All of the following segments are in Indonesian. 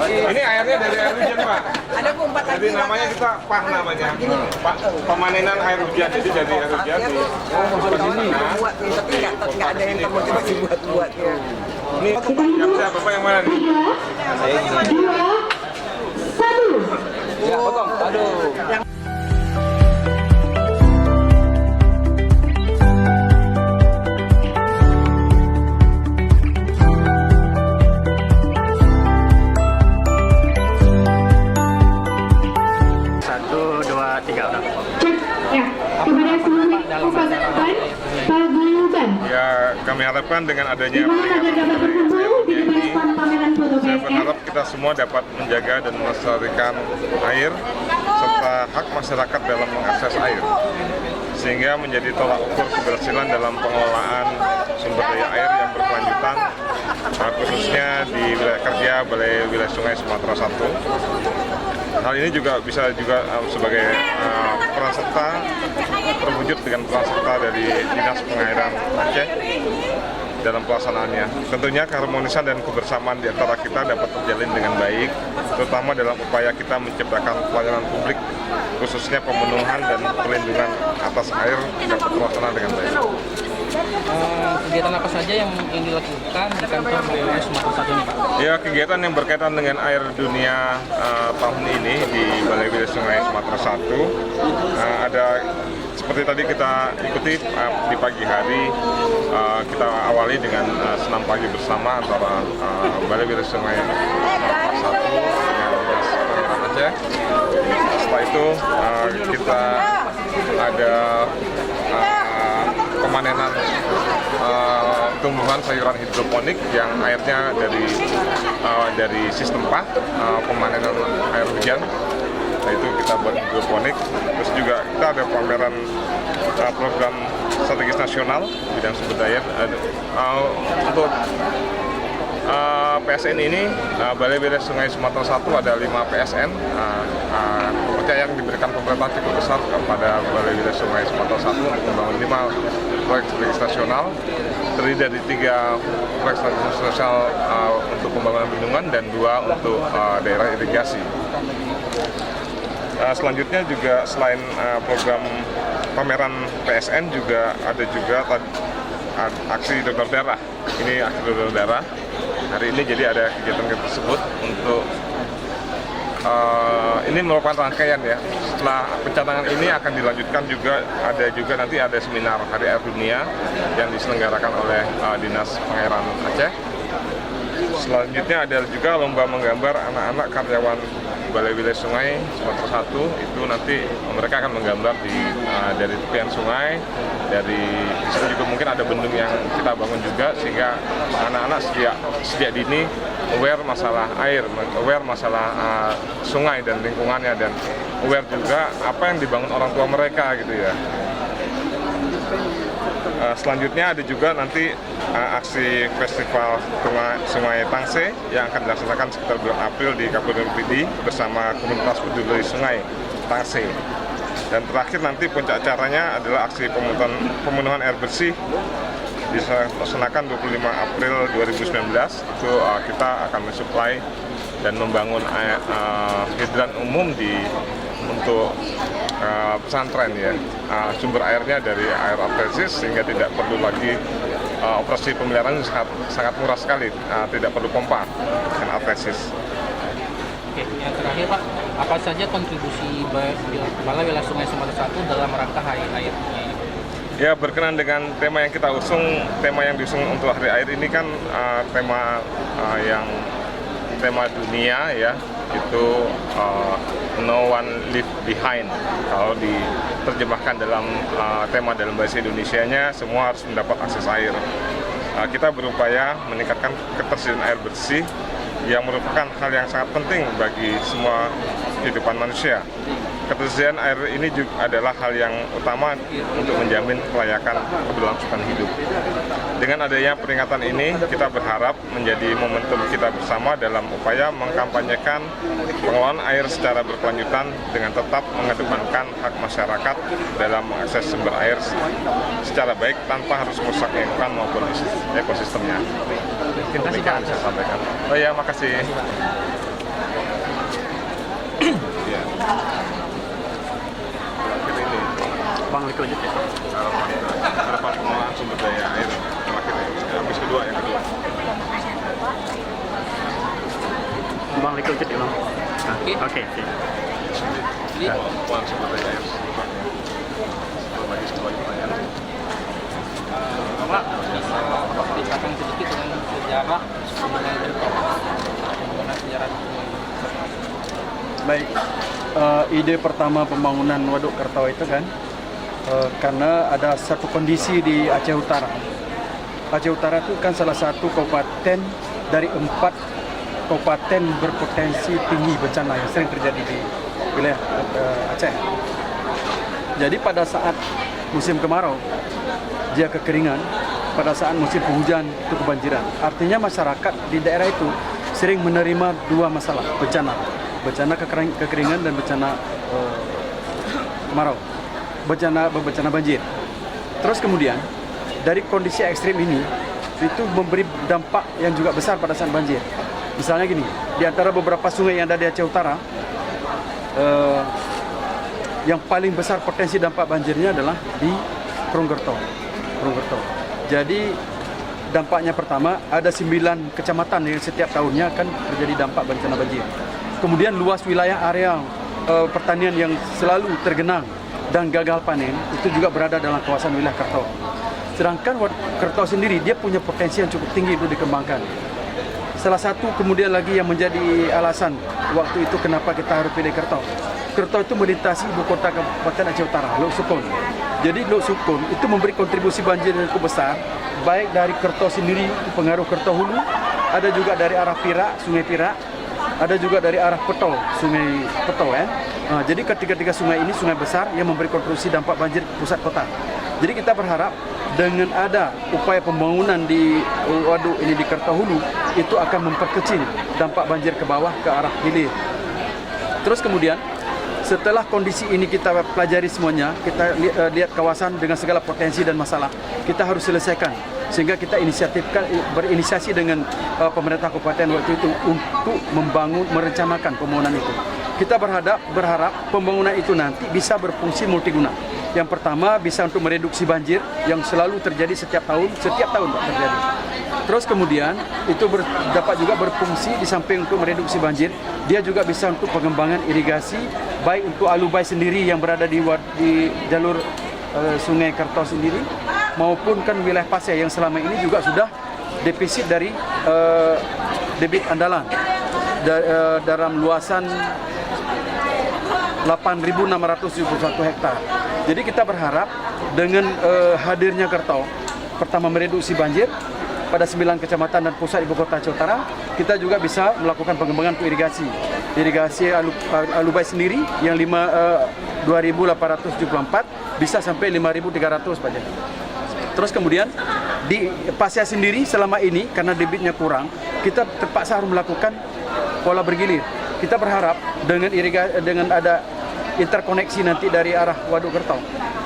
Ini airnya dari air hujan, Pak. Ada pompa Jadi namanya kita PAH namanya. Pak, pemanenan air hujan. Jadi dari air hujan di buat nih, tapi nggak ada yang termotivasi buat ya. Ini yang saya Bapak yang mana nih? Ya, potong. Aduh. Ya, kami harapkan dengan adanya peringatan ini, saya berharap kita semua dapat menjaga dan melestarikan air serta hak masyarakat dalam mengakses air, sehingga menjadi tolak ukur keberhasilan dalam pengelolaan sumber daya air yang berkelanjutan, khususnya di wilayah kerja Balai Wilayah Sungai Sumatera Selatan. Hal ini juga bisa sebagai peran serta terwujud dengan peran serta dari Dinas Pengairan Aceh dalam pelaksanaannya. Tentunya keharmonisan dan kebersamaan di antara kita dapat terjalin dengan baik, terutama dalam upaya kita menciptakan pelayanan publik, khususnya pemenuhan dan perlindungan atas air dapat terlaksana dengan baik. Kegiatan apa saja yang dilakukan di kantor BWS Sumatera Selatan ini, Pak? Ya, kegiatan yang berkaitan dengan air dunia tahun ini di Balai Wilayah Sungai Sumatera Selatan ada seperti tadi kita ikuti di pagi hari, kita awali dengan senam pagi bersama antara Balai Wilayah Sungai Sumatera Selatan dengan Dinas Pengairan Aceh. Setelah itu kita ada pemanenan tumbuhan sayuran hidroponik yang airnya dari sistem PAH, pemanenan air hujan. Nah, itu kita buat hidroponik. Terus juga kita ada pameran program strategis nasional bidang sumber daya. Untuk PSN ini, Balai Wilayah Sungai Sumatera Selatan ada 5 PSN. Kepercayaan yang diberikan pemerintah cukup besar kepada Balai Wilayah Sungai Sumatera Selatan untuk membangun 5 proyek strategis nasional, terdiri dari 3 proyek strategis nasional untuk pembangunan bendungan dan 2 untuk daerah irigasi. Selanjutnya juga selain program pameran PSN juga ada aksi donor darah. Ini aksi donor darah. Hari ini jadi ada kegiatan tersebut untuk ini merupakan rangkaian ya. Setelah pencatangan ini akan dilanjutkan juga nanti ada seminar Hari Air Dunia yang diselenggarakan oleh Dinas Pengairan Aceh. Selanjutnya ada juga lomba menggambar anak-anak karyawan Balai Wilayah Sungai Sumatera Selatan. Itu nanti mereka akan menggambar dari tepian sungai, dari situ juga mungkin ada bendung yang kita bangun juga, sehingga anak-anak sejak dini aware masalah air, aware masalah sungai dan lingkungannya, dan aware juga apa yang dibangun orang tua mereka gitu ya. Selanjutnya ada juga nanti aksi festival Sungai Tangse yang akan dilaksanakan sekitar bulan April di Kabupaten Pidi bersama komunitas peduli Sungai Tangse. Dan terakhir nanti puncak acaranya adalah aksi pemenuhan air bersih dilaksanakan 25 April 2019. Itu kita akan mensuplai dan membangun hidran umum untuk pesantren ya. Sumber airnya dari air artesis, sehingga tidak perlu lagi operasi pemeliharaan sangat murah sekali, tidak perlu pompa dengan artesis. Oke, yang terakhir Pak, apa saja kontribusi Balai Wilayah Sungai Sumatera Selatan dalam rangka Hari Air? Ya, berkenan dengan tema yang kita usung, tema yang diusung untuk Hari Air ini kan tema dunia ya, itu no one leave behind. Kalau diterjemahkan dalam tema dalam bahasa Indonesianya, semua harus mendapat akses air. Kita berupaya meningkatkan ketersediaan air bersih yang merupakan hal yang sangat penting bagi semua kehidupan manusia. Ketersediaan air ini juga adalah hal yang utama untuk menjamin kelayakan keberlangsungan hidup. Dengan adanya peringatan ini, kita berharap menjadi momentum kita bersama dalam upaya mengkampanyekan pengelolaan air secara berkelanjutan dengan tetap mengedepankan hak masyarakat dalam mengakses sumber air secara baik tanpa harus merusak lingkungan maupun ekosistemnya. Terima kasih Pak. Saya sampaikan. Oh ya, makasih. ini Bang Liko lanjut ya. harapan pengelolaan sumber daya air terakhir ini. Habis kedua yang kedua. Bang Liko lanjut ya Bang. Nah, Oke. Oke. Jadi Pengelolaan sumber daya air. Bagi sebagai pertanyaan. Pak bisa ceritakan sedikit dengan sejarah pembangunan Kerto, pembangunan sejarah Baik, ide pertama pembangunan Waduk Kerto itu kan karena ada satu kondisi di Aceh Utara. Aceh Utara itu kan salah satu kabupaten dari 4 kabupaten berpotensi tinggi bencana yang sering terjadi di wilayah Aceh. Jadi pada saat musim kemarau dia kekeringan, pada saat musim penghujan itu kebanjiran. Artinya masyarakat di daerah itu sering menerima dua masalah bencana kekeringan dan bencana kemarau, bencana banjir. Terus kemudian dari kondisi ekstrim ini itu memberi dampak yang juga besar pada saat banjir. Misalnya gini, di antara beberapa sungai yang ada di Aceh Utara, yang paling besar potensi dampak banjirnya adalah di Krunggerto. Jadi dampaknya pertama ada 9 kecamatan yang setiap tahunnya akan terjadi dampak bencana banjir. Kemudian luas wilayah area pertanian yang selalu tergenang dan gagal panen itu juga berada dalam kawasan wilayah Kerto. Sedangkan Kerto sendiri dia punya potensi yang cukup tinggi untuk dikembangkan. Salah satu kemudian lagi yang menjadi alasan waktu itu kenapa kita harus pilih Kerto. Kerto itu melintasi ibu kota Kabupaten Aceh Utara, Lok Sukun. Jadi Lok Sukun itu memberi kontribusi banjir yang cukup besar, baik dari Kerto sendiri, pengaruh Kerto Hulu, ada juga dari arah Pirak, Sungai Pirak, ada juga dari arah Peto, Sungai Peto ya. Jadi ketiga sungai ini sungai besar yang memberi kontribusi dampak banjir ke pusat kota. Jadi kita berharap dengan ada upaya pembangunan di waduk ini di Kerto Hulu itu akan memperkecil dampak banjir ke bawah ke arah hilir. Terus kemudian setelah kondisi ini kita pelajari semuanya, kita lihat kawasan dengan segala potensi dan masalah, kita harus selesaikan. Sehingga kita berinisiasi dengan pemerintah kabupaten waktu itu untuk merencanakan pembangunan itu. Kita berharap pembangunan itu nanti bisa berfungsi multiguna. Yang pertama bisa untuk mereduksi banjir yang selalu terjadi setiap tahun terjadi. Terus kemudian itu dapat juga berfungsi di samping untuk mereduksi banjir, dia juga bisa untuk pengembangan irigasi, baik untuk Alubai sendiri yang berada di jalur Sungai Kerto sendiri, maupun kan wilayah Pasir yang selama ini juga sudah defisit dari debit andalan dalam luasan 8.671 hektar. Jadi kita berharap dengan hadirnya Kerto, pertama mereduksi banjir pada 9 kecamatan dan pusat ibu kota Aceh Utara, kita juga bisa melakukan pengembangan untuk irigasi. Irigasi Alubai sendiri yang 2.874 bisa sampai 5.300 Pak Jadi. Terus kemudian di Pasir sendiri selama ini karena debitnya kurang, kita terpaksa harus melakukan pola bergilir. Kita berharap dengan ada interkoneksi nanti dari arah Waduk Kerto,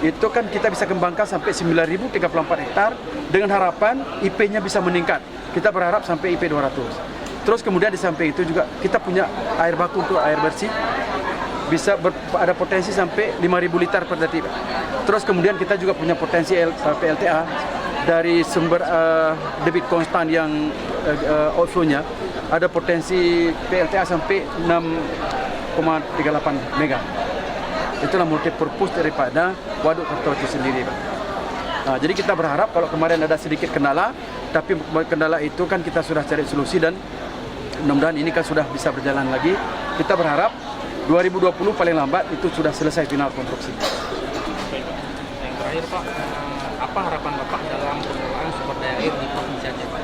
itu kan kita bisa kembangkan sampai 9.034 hektar dengan harapan IP-nya bisa meningkat. Kita berharap sampai IP 200. Terus kemudian di samping itu juga kita punya air baku untuk air bersih, bisa ada potensi sampai 5.000 liter per detik. Terus kemudian kita juga punya potensi PLTA dari sumber debit konstan yang outflow-nya ada potensi PLTA sampai 6,38 mega. Itulah multipurpose daripada Waduk Kerto itu sendiri, Pak. Nah, jadi kita berharap kalau kemarin ada sedikit kendala, tapi kendala itu kan kita sudah cari solusi dan mudah-mudahan ini kan sudah bisa berjalan lagi. Kita berharap 2020 paling lambat itu sudah selesai final konstruksi. Yang terakhir Pak, apa harapan Bapak dalam pengelolaan sumber daya air di Provinsi Aceh Pak?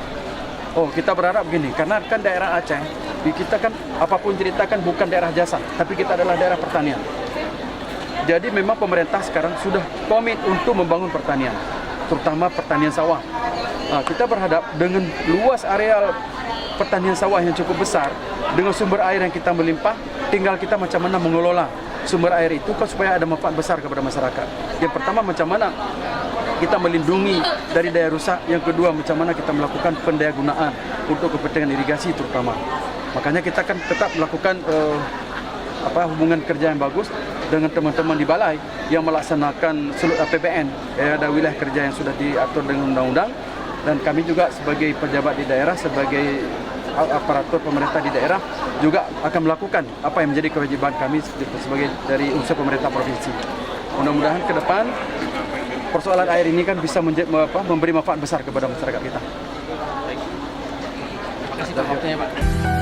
Oh, kita berharap begini, karena kan daerah Aceh, kita kan apapun cerita kan bukan daerah jasa, tapi kita adalah daerah pertanian. Jadi memang pemerintah sekarang sudah komit untuk membangun pertanian, terutama pertanian sawah. Nah, kita berharap dengan luas areal pertanian sawah yang cukup besar, dengan sumber air yang kita melimpah, tinggal kita macam mana mengelola sumber air itu kan supaya ada manfaat besar kepada masyarakat. Yang pertama macam mana kita melindungi dari daya rusak, yang kedua macam mana kita melakukan pendayagunaan untuk kepentingan irigasi terutama. Makanya kita kan tetap melakukan hubungan kerja yang bagus dengan teman-teman di balai yang melaksanakan seluruh APBN. Ada wilayah kerja yang sudah diatur dengan undang-undang, dan kami juga sebagai pejabat di daerah, sebagai aparatur pemerintah di daerah juga akan melakukan apa yang menjadi kewajiban kami sebagai dari unsur pemerintah provinsi. Mudah-mudahan ke depan persoalan air ini kan bisa memberi manfaat besar kepada masyarakat kita. Terima kasih Pak waktunya Pak.